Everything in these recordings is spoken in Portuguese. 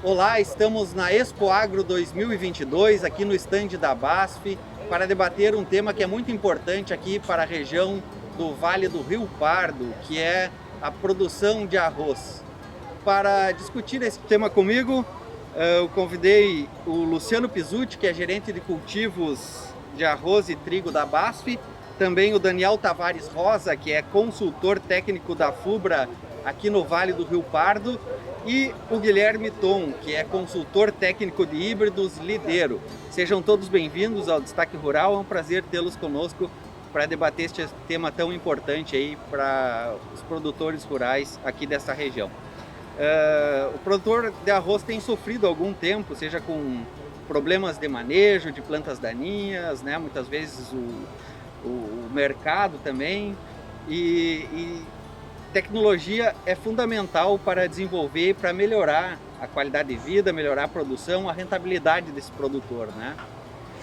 Olá, estamos na Expo Agro 2022, aqui no estande da BASF, para debater um tema que é muito importante aqui para a região do Vale do Rio Pardo, que é a produção de arroz. Para discutir esse tema comigo, eu convidei o Luciano Pizzuti, que é gerente de cultivos de arroz e trigo da BASF, também o Daniel Tavares Rosa, que é consultor técnico da FUBRA aqui no Vale do Rio Pardo, e o Guilherme Tom, que é consultor técnico de híbridos Lidero. Sejam todos bem-vindos ao Destaque Rural, é um prazer tê-los conosco para debater este tema tão importante aí para os produtores rurais aqui dessa região. O produtor de arroz tem sofrido há algum tempo, seja com problemas de manejo de plantas daninhas, né? Muitas vezes o mercado também, e tecnologia é fundamental para desenvolver e para melhorar a qualidade de vida, melhorar a produção, a rentabilidade desse produtor, né?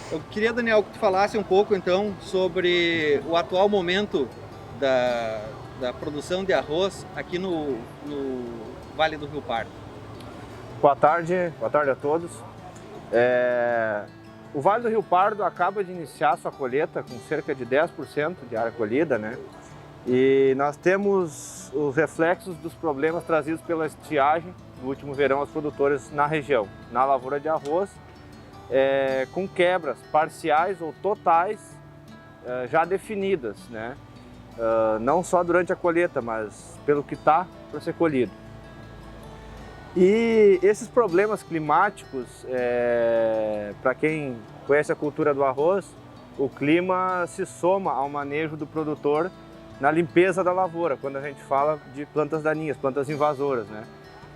Eu queria, Daniel, que tu falasse um pouco então sobre o atual momento da produção de arroz aqui no Vale do Rio Pardo. Boa tarde a todos. O Vale do Rio Pardo acaba de iniciar sua colheita com cerca de 10% de área colhida, né? E nós temos os reflexos dos problemas trazidos pela estiagem no último verão aos produtores na região, na lavoura de arroz, com quebras parciais ou totais já definidas, né? Não só durante a colheita, mas pelo que está para ser colhido. E esses problemas climáticos, para quem conhece a cultura do arroz, o clima se soma ao manejo do produtor na limpeza da lavoura, quando a gente fala de plantas daninhas, plantas invasoras, né?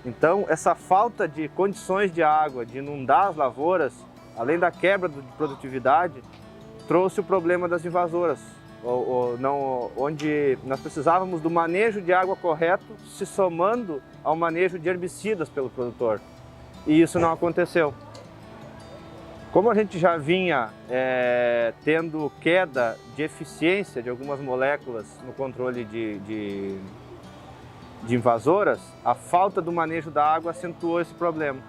Então, essa falta de condições de água, de inundar as lavouras, além da quebra de produtividade, trouxe o problema das invasoras, onde nós precisávamos do manejo de água correto, se somando ao manejo de herbicidas pelo produtor. E isso não aconteceu. Como a gente já vinha tendo queda de eficiência de algumas moléculas no controle de invasoras, a falta do manejo da água acentuou esse problema.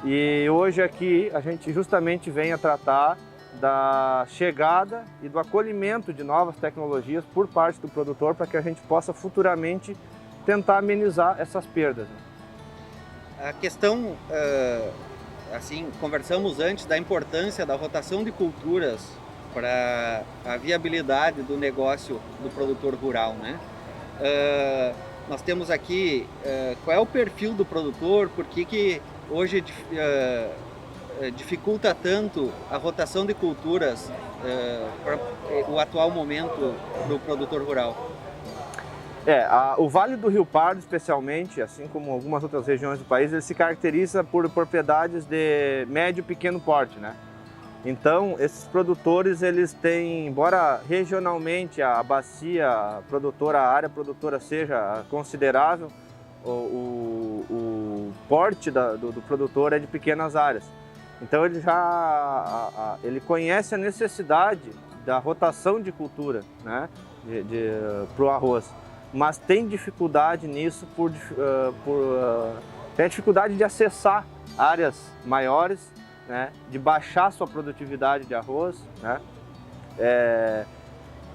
E hoje aqui a gente justamente vem a tratar da chegada e do acolhimento de novas tecnologias por parte do produtor para que a gente possa futuramente tentar amenizar essas perdas. A questão, assim, conversamos antes da importância da rotação de culturas para a viabilidade do negócio do produtor rural, né? Nós temos aqui qual é o perfil do produtor, por que hoje dificulta tanto a rotação de culturas para o atual momento do produtor rural? O Vale do Rio Pardo, especialmente, assim como algumas outras regiões do país, ele se caracteriza por propriedades de médio e pequeno porte, né? Então, esses produtores, eles têm, embora regionalmente a bacia produtora, a área produtora seja considerável, o porte do produtor é de pequenas áreas. Então, ele conhece a necessidade da rotação de cultura, né, para o arroz. Mas tem dificuldade nisso tem dificuldade de acessar áreas maiores, né, de baixar sua produtividade de arroz, né.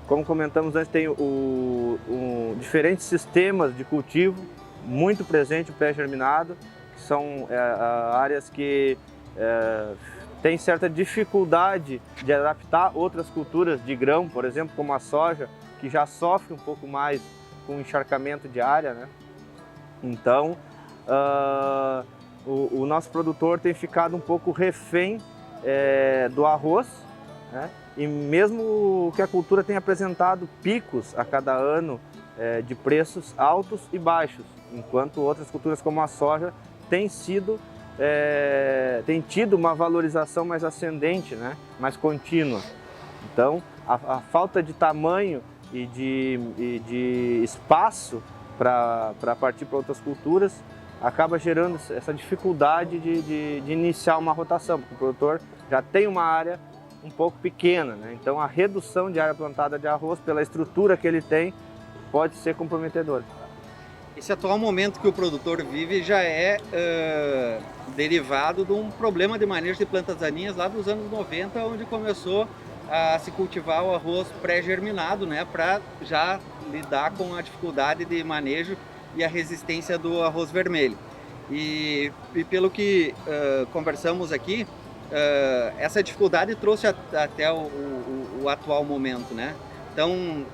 Como comentamos antes, tem diferentes sistemas de cultivo, muito presente o pré-germinado, que são áreas que têm certa dificuldade de adaptar outras culturas de grão, por exemplo, como a soja, que já sofre um pouco mais com encharcamento de área, né? Então, o nosso produtor tem ficado um pouco refém do arroz, né? E mesmo que a cultura tenha apresentado picos a cada ano de preços altos e baixos, enquanto outras culturas como a soja têm tido uma valorização mais ascendente, né? Mais contínua. Então, a falta de tamanho e de espaço para partir para outras culturas acaba gerando essa dificuldade de iniciar uma rotação, porque o produtor já tem uma área um pouco pequena, né? Então a redução de área plantada de arroz pela estrutura que ele tem pode ser comprometedora. Esse atual momento que o produtor vive já é derivado de um problema de manejo de plantas daninhas lá dos anos 90, onde começou a se cultivar o arroz pré-germinado, né, para já lidar com a dificuldade de manejo e a resistência do arroz vermelho. E pelo que conversamos aqui, essa dificuldade trouxe até o atual momento, né? Então,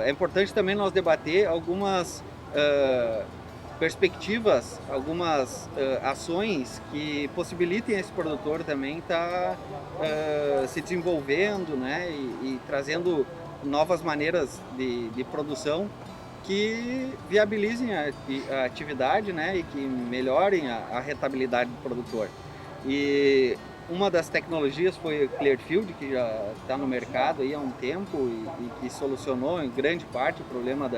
é importante também nós debater algumas perspectivas, algumas ações que possibilitem esse produtor também estar se desenvolvendo, né, e trazendo novas maneiras de produção que viabilizem a atividade, né, e que melhorem a rentabilidade do produtor. E uma das tecnologias foi o Clearfield, que já está no mercado aí há um tempo e que solucionou em grande parte o problema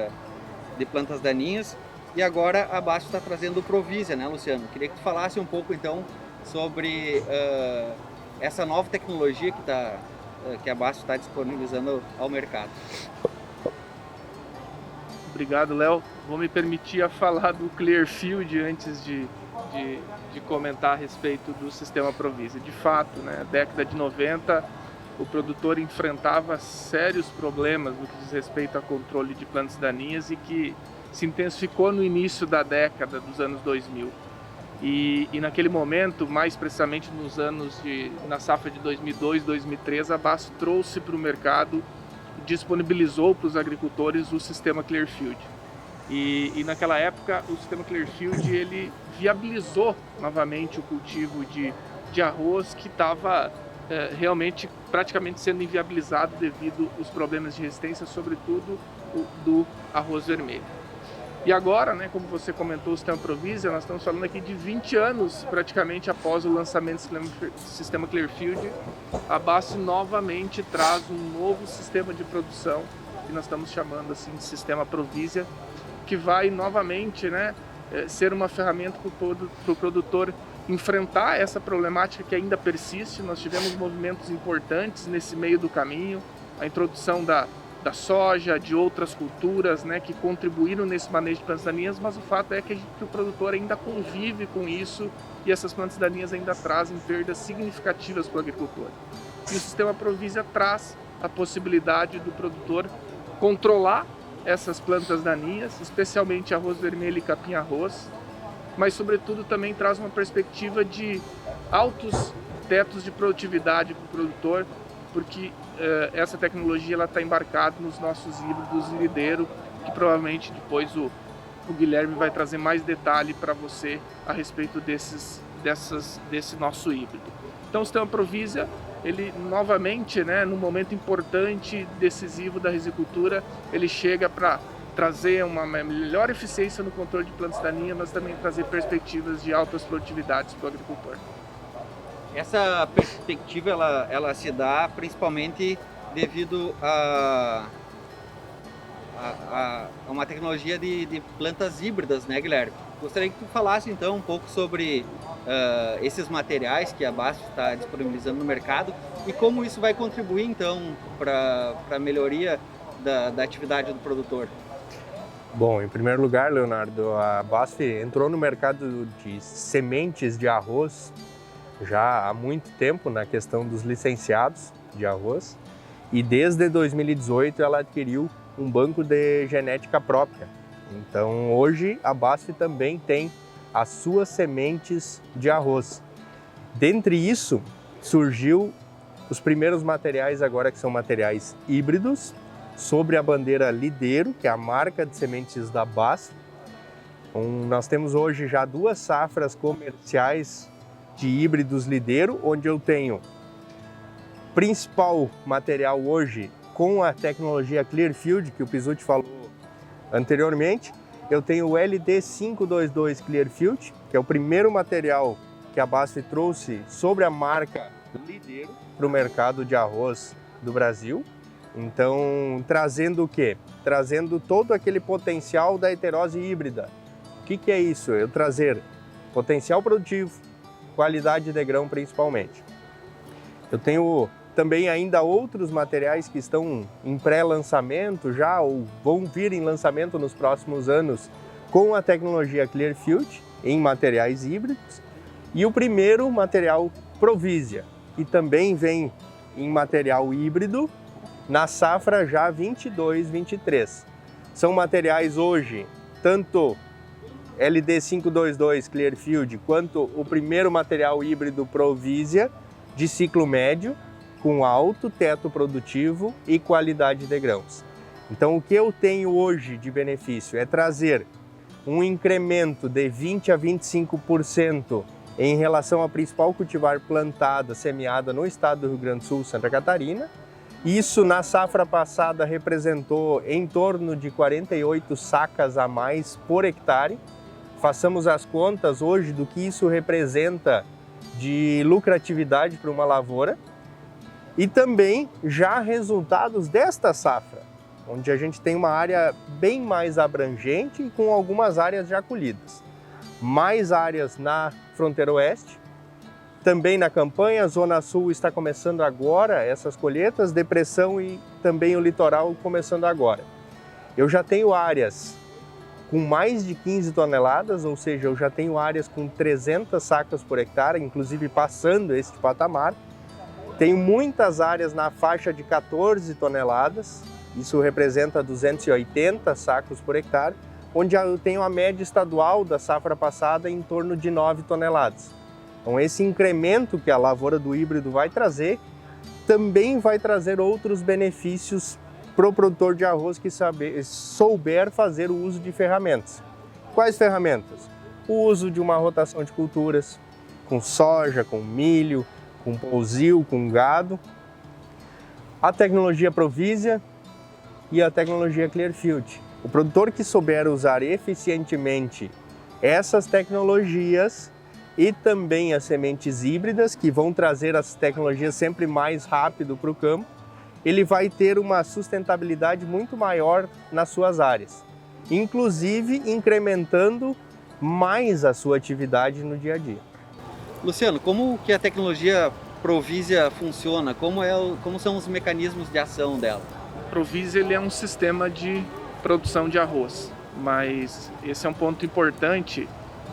de plantas daninhas. E agora a BASF está trazendo o Provisia, né, Luciano? Queria que tu falasse um pouco então sobre essa nova tecnologia que a BASF está disponibilizando ao mercado. Obrigado, Léo. Vou me permitir a falar do Clearfield antes de comentar a respeito do sistema Provisia. De fato, né, na década de 90, o produtor enfrentava sérios problemas no que diz respeito a controle de plantas daninhas e que se intensificou no início da década dos anos 2000. E naquele momento, mais precisamente na safra de 2002, 2003, a BASF trouxe para o mercado, disponibilizou para os agricultores o sistema Clearfield. E naquela época o sistema Clearfield ele viabilizou novamente o cultivo de arroz que estava realmente praticamente sendo inviabilizado devido aos problemas de resistência, sobretudo do arroz vermelho. E agora, né, como você comentou, o sistema Provisia, nós estamos falando aqui de 20 anos praticamente após o lançamento do sistema Clearfield, a BASF novamente traz um novo sistema de produção, que nós estamos chamando assim de sistema Provisia, que vai novamente, né, ser uma ferramenta para o produtor enfrentar essa problemática que ainda persiste. Nós tivemos movimentos importantes nesse meio do caminho, a introdução da soja, de outras culturas, né, que contribuíram nesse manejo de plantas daninhas, mas o fato é que o produtor ainda convive com isso e essas plantas daninhas ainda trazem perdas significativas para o agricultor. E o sistema Provisia traz a possibilidade do produtor controlar essas plantas daninhas, especialmente arroz vermelho e capim-arroz, mas sobretudo também traz uma perspectiva de altos tetos de produtividade para o produtor, porque essa tecnologia está embarcada nos nossos híbridos Lideiro, que provavelmente depois o Guilherme vai trazer mais detalhe para você a respeito desse nosso híbrido. Então o sistema Provisia, ele novamente, né, num momento importante, decisivo da risicultura, ele chega para trazer uma melhor eficiência no controle de plantas daninhas, mas também trazer perspectivas de altas produtividades para o agricultor. Essa perspectiva ela se dá principalmente devido a uma tecnologia de plantas híbridas, né, Guilherme? Gostaria que tu falasse então um pouco sobre esses materiais que a BASF está disponibilizando no mercado e como isso vai contribuir então para a melhoria da atividade do produtor. Bom, em primeiro lugar, Leonardo, a BASF entrou no mercado de sementes de arroz já há muito tempo na questão dos licenciados de arroz e desde 2018 ela adquiriu um banco de genética própria. Então hoje a BASF também tem as suas sementes de arroz. Dentre isso surgiu os primeiros materiais agora que são materiais híbridos sobre a bandeira Lideiro, que é a marca de sementes da BASF. Nós temos hoje já 2 safras comerciais de híbridos Lideiro, onde eu tenho principal material hoje com a tecnologia Clearfield, que o Pizzuti falou anteriormente. Eu tenho o LD522 Clearfield, que é o primeiro material que a BASF trouxe sobre a marca Lideiro para o mercado de arroz do Brasil. Então, trazendo o quê? Trazendo todo aquele potencial da heterose híbrida. O que é isso? Eu trazer potencial produtivo, qualidade de grão principalmente. Eu tenho também ainda outros materiais que estão em pré-lançamento já ou vão vir em lançamento nos próximos anos com a tecnologia Clearfield em materiais híbridos e o primeiro material Provisia, que também vem em material híbrido na safra já 22-23. São materiais hoje, tanto LD522 Clearfield quanto o primeiro material híbrido Provisia de ciclo médio, com alto teto produtivo e qualidade de grãos. Então o que eu tenho hoje de benefício é trazer um incremento de 20 a 25% em relação à principal cultivar plantada, semeada no estado do Rio Grande do Sul, Santa Catarina. Isso na safra passada representou em torno de 48 sacas a mais por hectare. Façamos as contas hoje do que isso representa de lucratividade para uma lavoura. E também já resultados desta safra, onde a gente tem uma área bem mais abrangente e com algumas áreas já colhidas. Mais áreas na fronteira oeste, também na campanha, a Zona Sul está começando agora essas colheitas, depressão e também o litoral começando agora. Eu já tenho áreas com mais de 15 toneladas, ou seja, eu já tenho áreas com 300 sacas por hectare, inclusive passando este patamar. Tenho muitas áreas na faixa de 14 toneladas, isso representa 280 sacos por hectare, onde eu tenho a média estadual da safra passada em torno de 9 toneladas. Então esse incremento que a lavoura do híbrido vai trazer, também vai trazer outros benefícios para o produtor de arroz que souber fazer o uso de ferramentas. Quais ferramentas? O uso de uma rotação de culturas, com soja, com milho, com pousio, com gado, a tecnologia Provisia e a tecnologia Clearfield. O produtor que souber usar eficientemente essas tecnologias e também as sementes híbridas, que vão trazer as tecnologias sempre mais rápido para o campo, ele vai ter uma sustentabilidade muito maior nas suas áreas, inclusive incrementando mais a sua atividade no dia a dia. Luciano, como que a tecnologia Provisia funciona? Como são os mecanismos de ação dela? Provisia ele é um sistema de produção de arroz, mas esse é um ponto importante,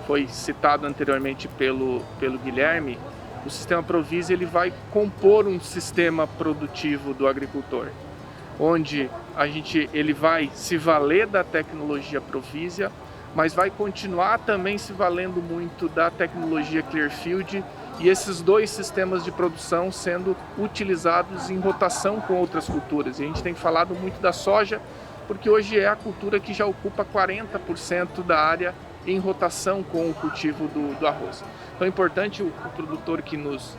foi citado anteriormente pelo Guilherme. O sistema Provisia ele vai compor um sistema produtivo do agricultor, onde ele vai se valer da tecnologia Provisia, mas vai continuar também se valendo muito da tecnologia Clearfield e esses dois sistemas de produção sendo utilizados em rotação com outras culturas. E a gente tem falado muito da soja, porque hoje é a cultura que já ocupa 40% da área em rotação com o cultivo do arroz. Então é importante o produtor que nos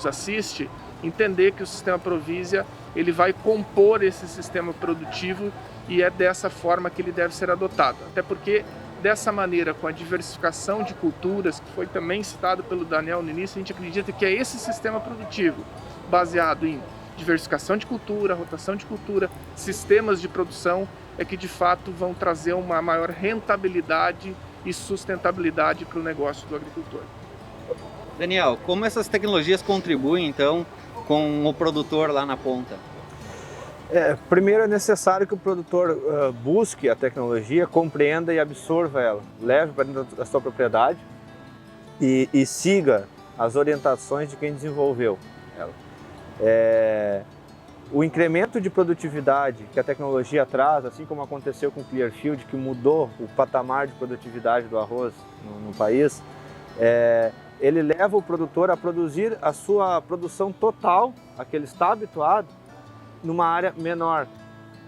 assiste entender que o sistema Provisia ele vai compor esse sistema produtivo e é dessa forma que ele deve ser adotado. Até porque dessa maneira, com a diversificação de culturas, que foi também citado pelo Daniel no início, a gente acredita que é esse sistema produtivo baseado em diversificação de cultura, rotação de cultura, sistemas de produção, é que de fato vão trazer uma maior rentabilidade e sustentabilidade para o negócio do agricultor. Daniel, como essas tecnologias contribuem então com o produtor lá na ponta? Primeiro é necessário que o produtor busque a tecnologia, compreenda e absorva ela, leve para dentro da sua propriedade e siga as orientações de quem desenvolveu ela. O incremento de produtividade que a tecnologia traz, assim como aconteceu com o Clearfield, que mudou o patamar de produtividade do arroz no país, ele leva o produtor a produzir a sua produção total, a que ele está habituado, numa área menor,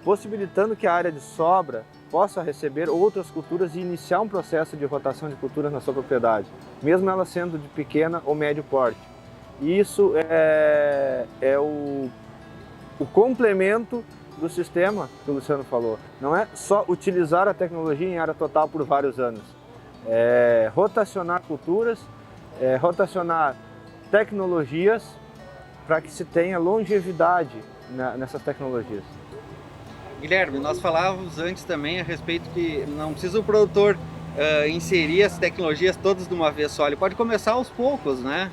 possibilitando que a área de sobra possa receber outras culturas e iniciar um processo de rotação de culturas na sua propriedade, mesmo ela sendo de pequena ou médio porte. E isso é o complemento do sistema que o Luciano falou. Não é só utilizar a tecnologia em área total por vários anos, é rotacionar culturas, rotacionar tecnologias para que se tenha longevidade nessas tecnologias. Guilherme, nós falávamos antes também a respeito que não precisa o produtor inserir as tecnologias todas de uma vez só, ele pode começar aos poucos, né?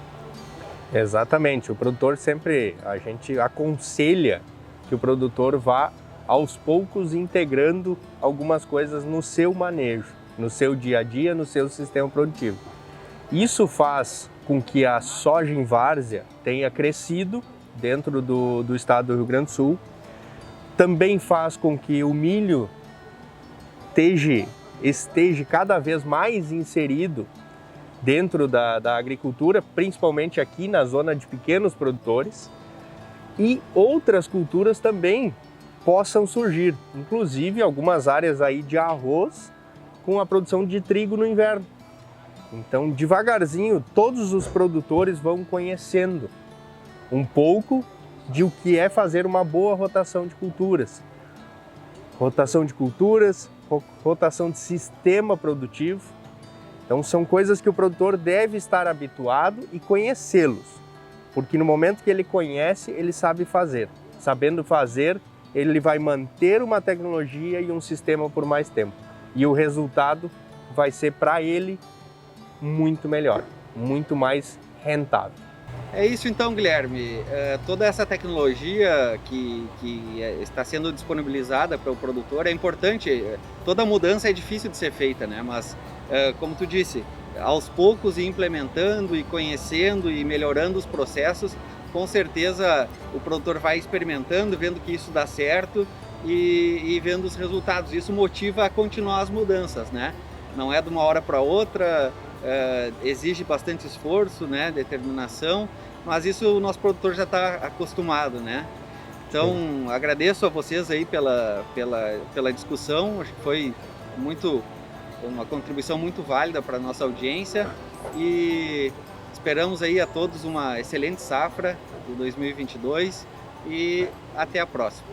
Exatamente, o produtor sempre, a gente aconselha que o produtor vá aos poucos integrando algumas coisas no seu manejo. no seu dia a dia, no seu sistema produtivo. Isso faz com que a soja em várzea tenha crescido dentro do estado do Rio Grande do Sul. Também faz com que o milho esteja cada vez mais inserido dentro da agricultura, principalmente aqui na zona de pequenos produtores, e outras culturas também possam surgir, inclusive algumas áreas aí de arroz com a produção de trigo no inverno. Então, devagarzinho, todos os produtores vão conhecendo um pouco de o que é fazer uma boa rotação de culturas. Rotação de culturas, rotação de sistema produtivo. Então, são coisas que o produtor deve estar habituado e conhecê-los, porque no momento que ele conhece, ele sabe fazer. Sabendo fazer, ele vai manter uma tecnologia e um sistema por mais tempo. E o resultado vai ser para ele muito melhor, muito mais rentável. É isso então, Guilherme. Toda essa tecnologia que está sendo disponibilizada para o produtor é importante. Toda mudança é difícil de ser feita, né? Mas, como tu disse, aos poucos ir implementando e conhecendo e melhorando os processos, com certeza o produtor vai experimentando, vendo que isso dá certo e vendo os resultados. Isso motiva a continuar as mudanças, né? Não é de uma hora para outra. Exige bastante esforço, né, determinação, mas isso o nosso produtor já está acostumado, né? Então, agradeço a vocês aí pela discussão, acho que foi uma contribuição muito válida para a nossa audiência e esperamos aí a todos uma excelente safra de 2022 e até a próxima.